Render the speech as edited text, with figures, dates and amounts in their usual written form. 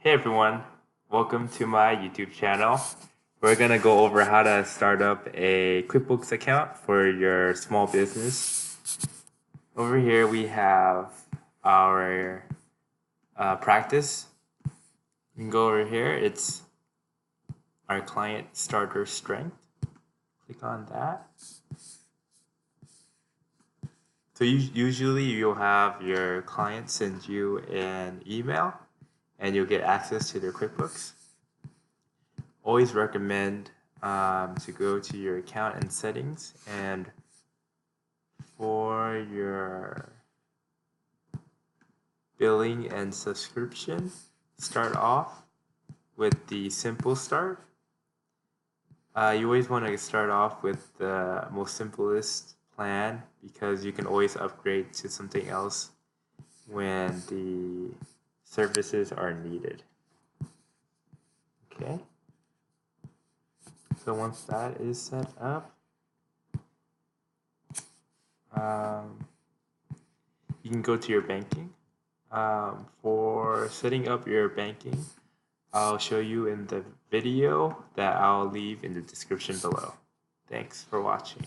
Hey everyone, welcome to my YouTube channel. We're gonna go over how to start up a Quickbooks account for your small business. Over here we have our practice. You can go over here, it's our client starter strength. Click on that. So usually you'll have your client send you an email and you'll get access to their QuickBooks. Always recommend to go to your account and settings, and for your billing and subscription, start off with the simple start. You always want to start off with the most simplest plan because you can always upgrade to something else when the services are needed. Okay. So once that is set up, you can go to your banking. For setting up your banking, I'll show you in the video that I'll leave in the description below. Thanks for watching.